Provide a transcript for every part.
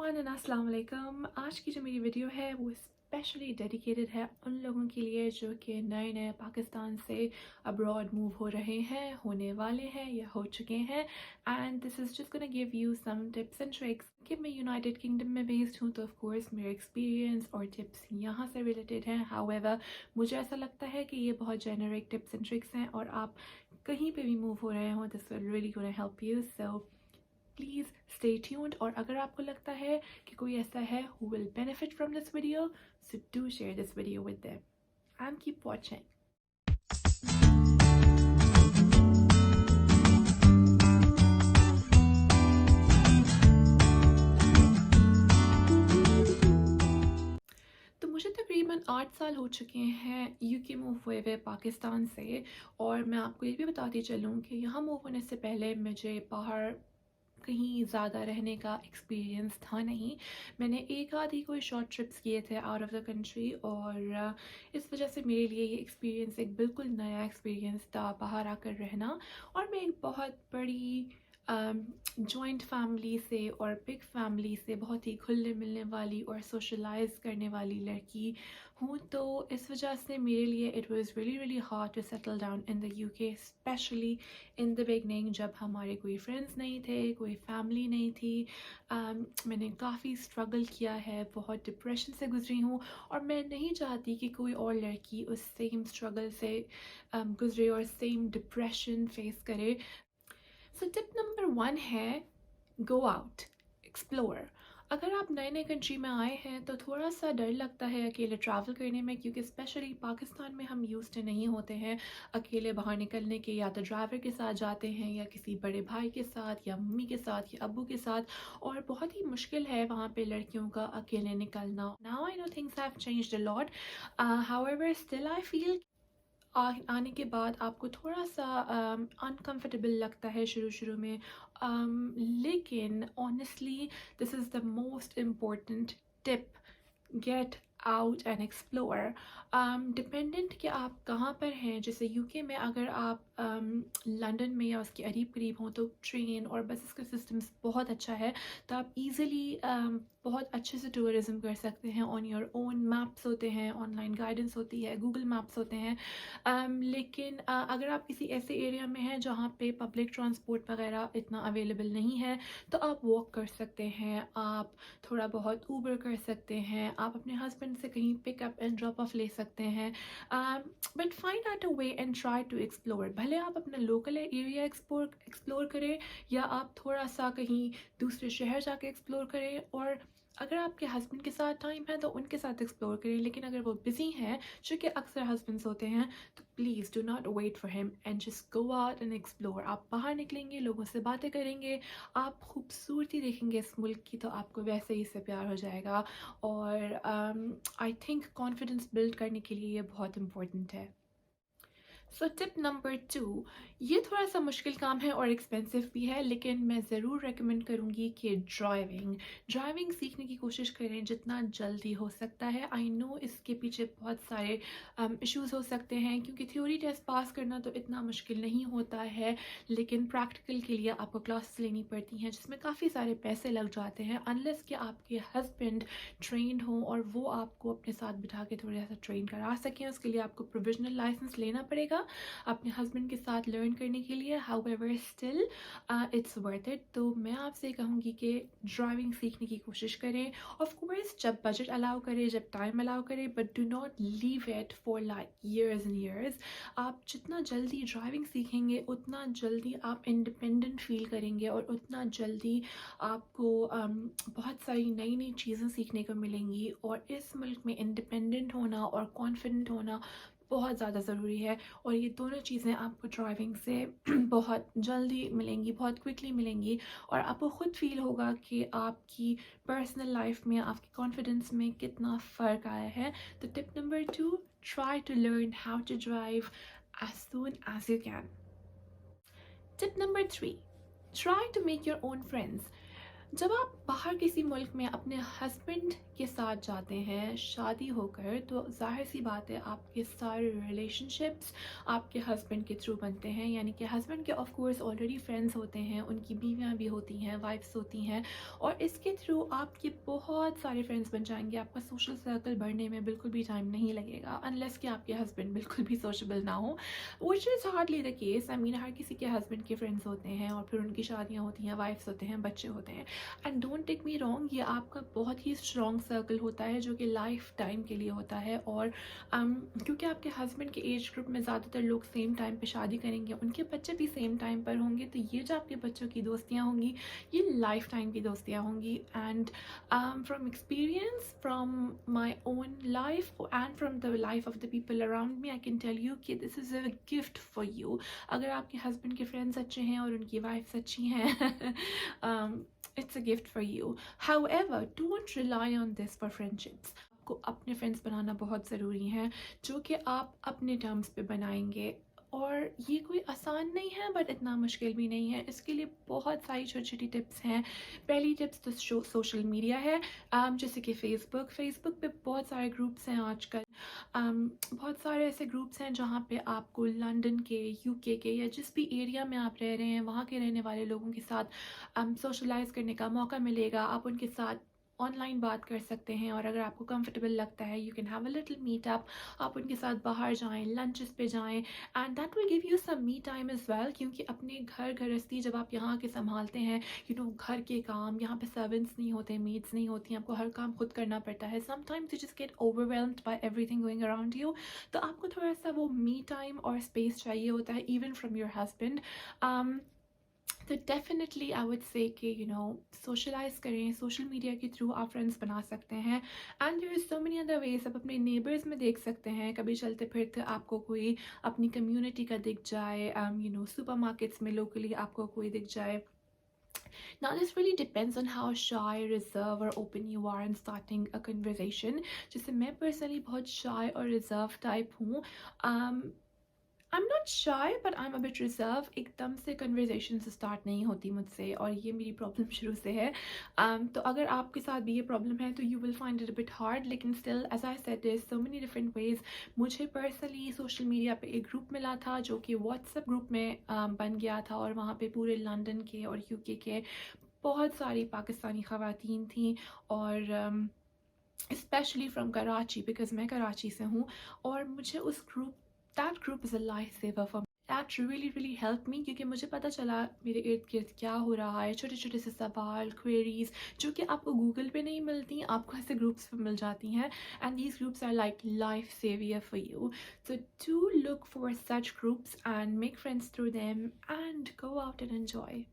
Everyone and अस्सलाम वालेकुम। आज की जो मेरी वीडियो है वो स्पेशली डेडिकेटेड है उन लोगों के लिए जो कि नए नए पाकिस्तान से अब्रॉड मूव हो रहे हैं, होने वाले हैं या हो चुके हैं। And this is just gonna give you some tips and tricks कि मैं यूनाइटेड किंगडम में बेस्ड हूँ, तो ऑफ कोर्स मेरे एक्सपीरियंस और टिप्स यहाँ से रिलेटेड हैं। हाउएवर मुझे ऐसा लगता है कि ये बहुत जेनरिक टिप्स एंड ट्रिक्स हैं और आप कहीं पे भी मूव हो रहे हो, this will really gonna help you. So please stay tuned. और अगर आपको लगता है कि कोई ऐसा है who will benefit from this video, so do share this video with them and keep watching. तो मुझे तकरीबन 8 साल हो चुके हैं यूके मूव हुए हुए पाकिस्तान से। और मैं आपको ये भी बताती चलूँ कि यहाँ मूव होने से पहले मुझे बाहर कहीं ज़्यादा रहने का एक्सपीरियंस था नहीं। मैंने एक आध ही कोई शॉर्ट ट्रिप्स किए थे आउट ऑफ द कंट्री, और इस वजह से मेरे लिए ये एक्सपीरियंस एक बिल्कुल नया एक्सपीरियंस था, बाहर आकर रहना। और मैं एक बहुत बड़ी जॉइंट फैमिली से और बिग फैमिली से बहुत ही घुलने मिलने वाली और सोशलाइज करने वाली लड़की हूँ, तो इस वजह से मेरे लिए it was really really hard to settle down in the UK, specially in the beginning जब हमारे कोई फ्रेंड्स नहीं थे, कोई फैमिली नहीं थी। मैंने काफ़ी स्ट्रगल किया है, बहुत डिप्रेशन से गुजरी हूँ, और मैं नहीं चाहती कि कोई और लड़की उस सेम स्ट्रगल से गुजरे और सेम डिप्रेशन फेस करे। सो टिप नंबर 1 है गो आउट, एक्सप्लोर। अगर आप नए नए कंट्री में आए हैं तो थोड़ा सा डर लगता है अकेले ट्रैवल करने में, क्योंकि स्पेशली पाकिस्तान में हम यूज्ड नहीं होते हैं अकेले बाहर निकलने के। या तो ड्राइवर के साथ जाते हैं या किसी बड़े भाई के साथ या मम्मी के साथ या अब्बू के साथ, और बहुत ही मुश्किल है वहाँ पे लड़कियों का अकेले निकलना। Now I know things have changed a lot, however still I feel आने के बाद आपको थोड़ा सा अनकंफर्टेबल लगता है शुरू शुरू में, लेकिन honestly this is the most important tip, get out and explore. Dependent कि आप कहाँ पर हैं। जैसे यूके में अगर आप लंदन में या उसके करीब करीब हों तो ट्रेन और बसेस का सिस्टम्स बहुत अच्छा है, तो आप इजीली बहुत अच्छे से टूरिज़्म कर सकते हैं। ऑन योर ओन मैप्स होते हैं, ऑनलाइन गाइडेंस होती है, गूगल मैप्स होते हैं। लेकिन अगर आप किसी ऐसे एरिया में हैं जहाँ पे पब्लिक ट्रांसपोर्ट वगैरह इतना अवेलेबल नहीं है, तो आप वॉक कर सकते हैं, आप थोड़ा बहुत ऊबर कर सकते हैं, आप अपने हस्बैंड से कहीं पिकअप एंड ड्रॉप ऑफ ले सकते हैं। But find out a way and try to explore. भले आप अपना लोकल एरिया एक्सप्लोर करें या आप थोड़ा सा कहीं दूसरे शहर जाके एक्सप्लोर करें, और अगर आपके हस्बैंड के साथ टाइम है तो उनके साथ एक्सप्लोर करें। लेकिन अगर वो बिजी हैं, जो कि अक्सर हस्बैंड्स होते हैं, तो please do not wait for him and just go out and explore. आप बाहर निकलेंगे, लोगों से बातें करेंगे, आप खूबसूरती देखेंगे इस मुल्क की, तो आपको वैसे ही से प्यार हो जाएगा। और आई थिंक कॉन्फिडेंस बिल्ड करने के लिए ये बहुत इम्पोर्टेंट है। सो टिप नंबर 2, ये थोड़ा सा मुश्किल काम है और एक्सपेंसिव भी है, लेकिन मैं ज़रूर रेकमेंड करूँगी कि ड्राइविंग सीखने की कोशिश करें जितना जल्दी हो सकता है। आई नो इसके पीछे बहुत सारे इश्यूज हो सकते हैं, क्योंकि थ्योरी टेस्ट पास करना तो इतना मुश्किल नहीं होता है, लेकिन प्रैक्टिकल के लिए आपको क्लासेस लेनी पड़ती हैं जिसमें काफ़ी सारे पैसे लग जाते हैं। अनलेस कि आपके हस्बैंड ट्रेंड हो और वो आपको अपने साथ बिठा के थोड़ा सा ट्रेन करा सकें, उसके लिए आपको प्रोविजनल लाइसेंस लेना पड़ेगा अपने हस्बैंड के साथ लर्न करने के लिए। However still it's worth it. तो मैं आपसे कहूँगी कि ड्राइविंग सीखने की कोशिश करें, ऑफ कोर्स जब बजट अलाउ करे, जब टाइम अलाउ करे, but do not leave it for like years and years. आप जितना जल्दी ड्राइविंग सीखेंगे उतना जल्दी आप इंडिपेंडेंट फील करेंगे, और उतना जल्दी आपको बहुत सारी नई नई चीज़ें सीखने को मिलेंगी। और इस मुल्क में इंडिपेंडेंट होना और कॉन्फिडेंट होना बहुत ज़्यादा ज़रूरी है, और ये दोनों चीज़ें आपको ड्राइविंग से बहुत जल्दी मिलेंगी, बहुत क्विकली मिलेंगी, और आपको ख़ुद फील होगा कि आपकी पर्सनल लाइफ में, आपकी कॉन्फिडेंस में कितना फ़र्क आया है। तो tip number 2, try to learn how to drive as soon as you can. Tip number 3, try to make your own friends. जब आप बाहर किसी मुल्क में अपने हस्बैंड के साथ जाते हैं शादी होकर, तो ज़ाहिर सी बात है आपके सारे रिलेशनशिप्स आपके हस्बैंड के थ्रू बनते हैं। यानी कि हस्बैंड के ऑफ कोर्स ऑलरेडी फ्रेंड्स होते हैं, उनकी बीवियां भी होती हैं, वाइफ्स होती हैं, और इसके थ्रू आपके बहुत सारे फ्रेंड्स बन जाएंगे। आपका सोशल सर्कल बढ़ने में बिल्कुल भी टाइम नहीं लगेगा, अनलेस कि आपके हस्बैंड बिल्कुल भी सोशेबल ना हो, which is hardly the case. I mean हर किसी के हस्बैंड के फ्रेंड्स होते हैं और फिर उनकी शादियाँ होती हैं, वाइफ्स होते हैं, बच्चे होते हैं। And don't take me wrong, ये आपका बहुत ही स्ट्रॉन्ग सर्कल होता है जो कि लाइफ टाइम के लिए होता है। और क्योंकि आपके हस्बैंड के एज ग्रुप में ज़्यादातर लोग सेम टाइम पे शादी करेंगे, उनके बच्चे भी सेम टाइम पर होंगे, तो ये जो आपके बच्चों की दोस्तियाँ होंगी ये लाइफ टाइम की दोस्तियाँ होंगी। And from experience, from my own life and from the life of the people around me, I can tell you कि this is a gift for you. अगर आपके हस्बैंड के फ्रेंड्स अच्छे हैं और उनकी वाइफ्स अच्छी हैं it's a gift for you. However, don't rely on this for friendships. आपको अपने फ्रेंड्स बनाना बहुत ज़रूरी है जो कि आप अपने टर्म्स पे बनाएंगे। और ये कोई आसान नहीं है बट इतना मुश्किल भी नहीं है। इसके लिए बहुत सारी छोटी छोटी टिप्स हैं। पहली टिप्स तो सोशल मीडिया है, जैसे कि फेसबुक पे बहुत सारे ग्रुप्स हैं आजकल। बहुत सारे ऐसे ग्रुप्स हैं जहाँ पे आपको लंदन के, यूके के, या जिस भी एरिया में आप रह रहे हैं वहाँ के रहने वाले लोगों के साथ सोशलाइज करने का मौका मिलेगा। आप उनके साथ ऑनलाइन बात कर सकते हैं, और अगर आपको कंफर्टेबल लगता है you can have a little meet up. आप उनके साथ बाहर जाएं, लंचेस पे जाएं, and that will give you some me time as well. क्योंकि अपने घर गृहस्थी जब आप यहाँ के संभालते हैं, घर के काम, यहाँ पे सर्वेंट्स नहीं होते, मेड्स नहीं होती, आपको हर काम खुद करना पड़ता है। Sometimes you just get overwhelmed bye everything going around you. तो आपको थोड़ा सा वो मी टाइम और स्पेस चाहिए होता है, इवन फ्रॉम योर हस्बैंड। तो डेफिनेटली आई वुड से कि सोशलाइज करें, सोशल मीडिया के थ्रू आप फ्रेंड्स बना सकते हैं। And there is so many other ways. आप अपने नेबर्स में देख सकते हैं, कभी चलते फिरते आपको कोई अपनी कम्युनिटी का दिख जाए, सुपर मार्केट्स में लोकली आपको कोई दिख जाए। Now, this really depends on how shy, reserved, or open you are in starting a conversation. जैसे मैं personally बहुत shy और reserved type हूँ। I'm not shy, but I'm a bit reserved. एकदम से conversation start नहीं होती मुझसे, और ये मेरी problem शुरू से है। तो अगर आपके साथ भी ये problem है तो you will find it a bit hard, लेकिन still as I said there's so many different ways. मुझे personally social media पे एक group मिला था जो कि WhatsApp group में बन गया था, और वहाँ पे पूरे लंदन के और यूके के बहुत सारी पाकिस्तानी ख़वातीन थीं, और स्पेशली फ्रॉम कराची, बिकॉज मैं कराची से हूँ। और मुझे उस group, that group is a life saver for that really really help me, क्योंकि मुझे पता चला मेरे इर्द गिर्द क्या हो रहा है। छोटे छोटे से सवाल, क्वेरीज जो कि आपको गूगल पे नहीं मिलती, आपको ऐसे ग्रुप्स पे मिल जाती हैं। And these groups are like life saviour for you. So do look for such groups and make friends through them and go out and enjoy.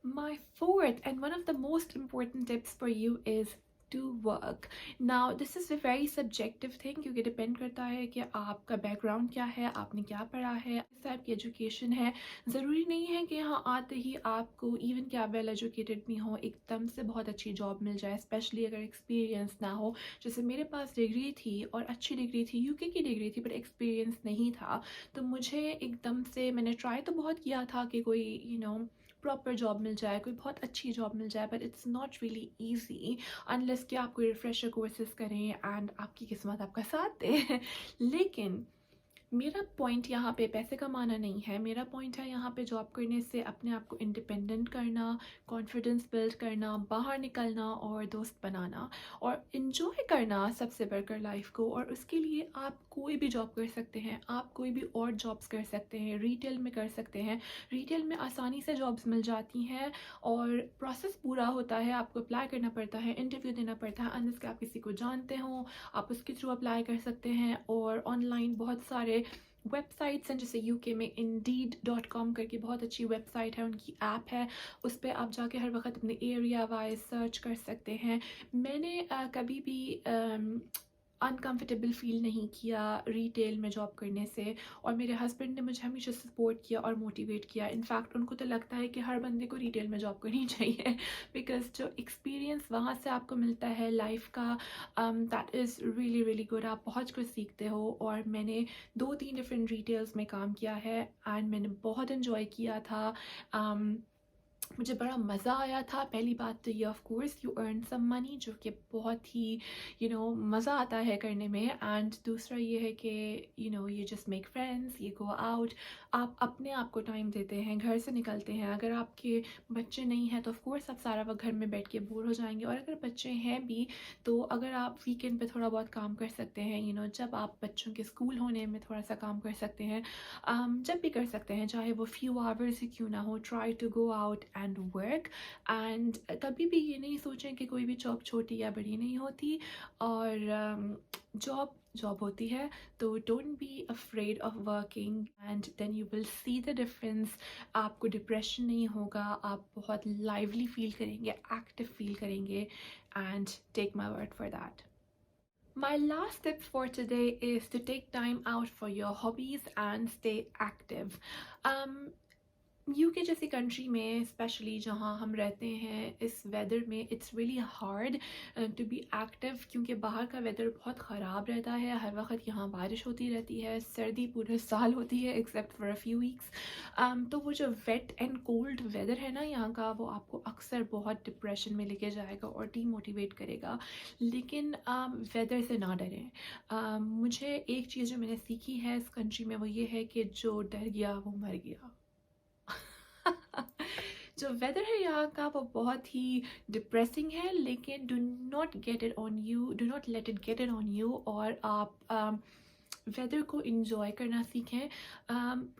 My fourth and one of the most important tips for you is to work. Now this is a very subjective thing, क्योंकि depend करता है कि आपका background क्या है, आपने क्या पढ़ा है, किस टाइप की एजुकेशन है। ज़रूरी नहीं है कि यहाँ आते ही आपको, इवन कि आप वेल एजुकेटेड भी हो, एकदम से बहुत अच्छी जॉब मिल जाए, स्पेशली अगर एक्सपीरियंस ना हो। जैसे मेरे पास डिग्री थी और अच्छी डिग्री थी, यूके की डिग्री थी, बट एक्सपीरियंस नहीं था। तो मुझे एकदम से, मैंने ट्राई तो बहुत किया था कि कोई प्रॉपर जॉब मिल जाए, कोई बहुत अच्छी जॉब मिल जाए, but it's not really easy unless कि आप कोई रिफ्रेशर कोर्सेज करें एंड आपकी किस्मत आपका साथ दे। लेकिन मेरा पॉइंट यहाँ पे पैसे कमाना नहीं है। मेरा पॉइंट है यहाँ पे जॉब करने से अपने आप को इंडिपेंडेंट करना, कॉन्फिडेंस बिल्ड करना, बाहर निकलना और दोस्त बनाना और इन्जॉय करना सबसे बढ़कर लाइफ को। और उसके लिए आप कोई भी जॉब कर सकते हैं, आप कोई भी और जॉब्स कर सकते हैं, रिटेल में कर सकते हैं। रिटेल में आसानी से जॉब्स मिल जाती हैं और प्रोसेस पूरा होता है, आपको अप्लाई करना पड़ता है, इंटरव्यू देना पड़ता है, अनलेस कि आप किसी को जानते हो, आप उसके थ्रू अप्लाई कर सकते हैं। और ऑनलाइन बहुत सारे वेबसाइट्स हैं, जैसे यूके में Indeed.com करके बहुत अच्छी वेबसाइट है, उनकी ऐप है, उस पर आप जाके हर वक्त अपने एरिया वाइज सर्च कर सकते हैं। मैंने कभी भी अनकम्फर्टेबल फ़ील नहीं किया रिटेल में जॉब करने से, और मेरे हस्बैंड ने मुझे हमेशा सपोर्ट किया और मोटिवेट किया। इनफैक्ट उनको तो लगता है कि हर बंदे को रिटेल में जॉब करनी चाहिए, बिकॉज जो एक्सपीरियंस वहाँ से आपको मिलता है लाइफ का, that is really really good. आप बहुत कुछ सीखते हो। और मैंने 2-3 डिफरेंट रिटेल्स में काम किया है एंड मैंने बहुत इन्जॉय किया था। मुझे बड़ा मज़ा आया था। पहली बात तो ये of course you earn some money, जो कि बहुत ही मज़ा आता है करने में। एंड दूसरा ये है कि you just make friends, you go out, आप अपने आप को टाइम देते हैं, घर से निकलते हैं। अगर आपके बच्चे नहीं हैं तो ऑफ़ कोर्स आप सारा वक्त घर में बैठ के बोर हो जाएंगे, और अगर बच्चे हैं भी तो अगर आप वीकेंड पे थोड़ा बहुत काम कर सकते हैं, जब आप बच्चों के स्कूल होने में थोड़ा सा काम कर सकते हैं, जब भी कर सकते हैं, चाहे वो फ्यू आवर्स ही क्यों ना हो, try to go out and work. And कभी भी ये नहीं सोचें कि कोई भी जॉब छोटी या बड़ी नहीं होती, और जॉब जॉब होती है। तो don't be afraid of working, and then you will see the difference. आपको डिप्रेशन नहीं होगा, आप बहुत लाइवली फील करेंगे, एक्टिव फील करेंगे, and take my word for that. My last tip for today is to take time out for your hobbies and stay active. UK जैसी country में specially जहाँ हम रहते हैं, इस वेदर में it's really hard to be active, क्योंकि बाहर का वेदर बहुत ख़राब रहता है। हर वक्त यहाँ बारिश होती रहती है, सर्दी पूरे साल होती है except for a few weeks. तो वो जो वेट एंड कोल्ड वेदर है ना यहाँ का, वो आपको अक्सर बहुत डिप्रेशन में लेके जाएगा और डीमोटिवेट करेगा। लेकिन वेदर से ना डरें। मुझे एक चीज़ जो मैंने सीखी है इस कंट्री में, वो ये है कि जो डर गया वो मर गया। जो वेदर है यहाँ का वो बहुत ही डिप्रेसिंग है, लेकिन do not get it on you, do not let it get it on you, और आप वेदर को इंजॉय करना सीखें।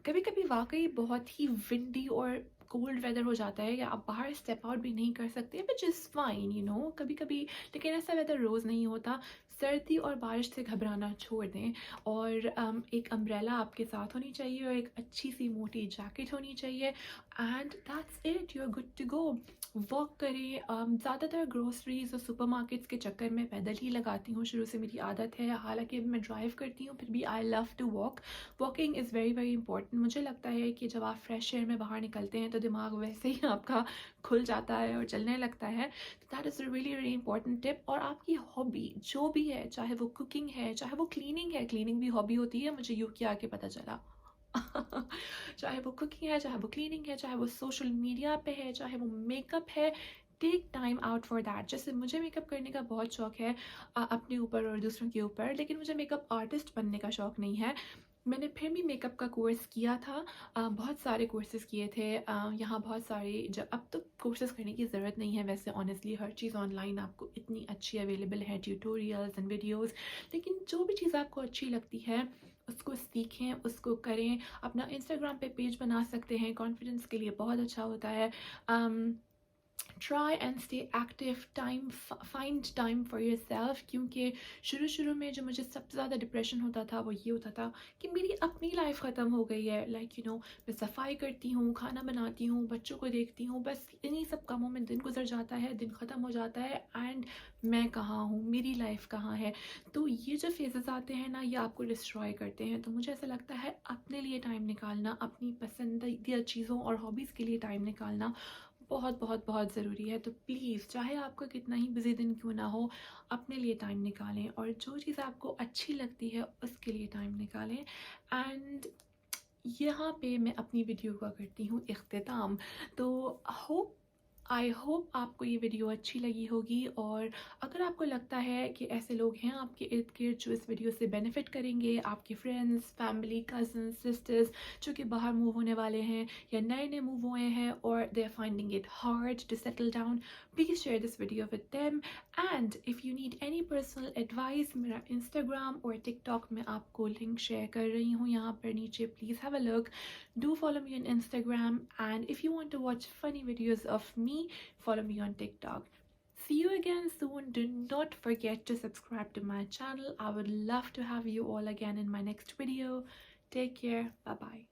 कभी कभी वाकई बहुत ही विंडी और कोल्ड वेदर हो जाता है, या आप बाहर स्टेप आउट भी नहीं कर सकते, विच इज़ फाइन कभी कभी। लेकिन ऐसा वेदर रोज़ नहीं होता। सर्दी और बारिश से घबराना छोड़ दें, और एक अम्ब्रेला आपके साथ होनी चाहिए, और एक अच्छी सी मोटी जैकेट होनी चाहिए, and that's it, you are good to go. Walk करें। ज़्यादातर ग्रोसरीज और सुपरमार्केट्स के चक्कर में पैदल ही लगाती हूँ, शुरू से मेरी आदत है। हालांकि मैं ड्राइव करती हूँ, फिर भी I love to walk. Walking is very very important. मुझे लगता है कि जब आप फ्रेश एयर में बाहर निकलते हैं तो दिमाग वैसे ही आपका खुल जाता है और चलने लगता है। तो that is a really really important tip. और आपकी हॉबी जो भी है, चाहे वो कुकिंग है, चाहे वो क्लीनिंग है, क्लीनिंग भी हॉबी होती है, मुझे यूके आके पता चला। चाहे वो कुकिंग है, चाहे वो क्लीनिंग है, चाहे वो सोशल मीडिया पे है, चाहे वो मेकअप है, take time out for that. जैसे मुझे मेकअप करने का बहुत शौक है, अपने ऊपर और दूसरों के ऊपर, लेकिन मुझे मेकअप आर्टिस्ट बनने का शौक नहीं है। मैंने फिर भी मेकअप का कोर्स किया था, बहुत सारे कोर्सेज़ किए थे। यहाँ बहुत सारे, जब अब तो कोर्सेज़ करने की ज़रूरत नहीं है वैसे, ऑनेस्टली हर चीज़ ऑनलाइन आपको इतनी अच्छी अवेलेबल है, ट्यूटोरियल्स एंड वीडियोस। लेकिन जो भी चीज़ आपको अच्छी लगती है उसको सीखें, उसको करें। अपना इंस्टाग्राम पे पेज बना सकते हैं, कॉन्फिडेंस के लिए बहुत अच्छा होता है। Try and stay active, find time for your self. क्योंकि शुरू शुरू में जो मुझे सबसे ज़्यादा डिप्रेशन होता था वो ये होता था कि मेरी अपनी लाइफ ख़त्म हो गई है। लाइक मैं सफाई करती हूँ, खाना बनाती हूँ, बच्चों को देखती हूँ, बस इन्हीं सब कामों में दिन गुजर जाता है, दिन ख़त्म हो जाता है, एंड मैं कहाँ हूँ, मेरी लाइफ कहाँ है। तो ये जो फेजेस आते हैं ना, ये आपको डिस्ट्रॉय करते हैं। तो मुझे ऐसा लगता है अपने लिए टाइम निकालना, अपनी पसंदीदा चीज़ों और हॉबीज़ के लिए टाइम निकालना बहुत बहुत बहुत ज़रूरी है। तो प्लीज़, चाहे आपका कितना ही बिजी दिन क्यों ना हो, अपने लिए टाइम निकालें, और जो चीज़ आपको अच्छी लगती है उसके लिए टाइम निकालें। एंड यहाँ पे मैं अपनी वीडियो का करती हूँ इख्तिताम। तो आई होप आपको ये वीडियो अच्छी लगी होगी, और अगर आपको लगता है कि ऐसे लोग हैं आपके इर्द गिर्द जो इस वीडियो से बेनिफिट करेंगे, आपके फ्रेंड्स, फैमिली, कज़न्स, सिस्टर्स जो कि बाहर मूव होने वाले हैं या नए नए मूव हुए हैं, और they are finding it hard to settle down, please share this video with them. And if you need any personal advice, मेरा इंस्टाग्राम और टिकटॉक में आपको लिंक शेयर कर रही हूँ यहाँ पर नीचे, please have a look. Do follow me on Instagram, and if you want to watch funny videos of me, follow me on TikTok. See you again soon. Do not forget to subscribe to my channel. I would love to have you all again in my next video. Take care. Bye bye.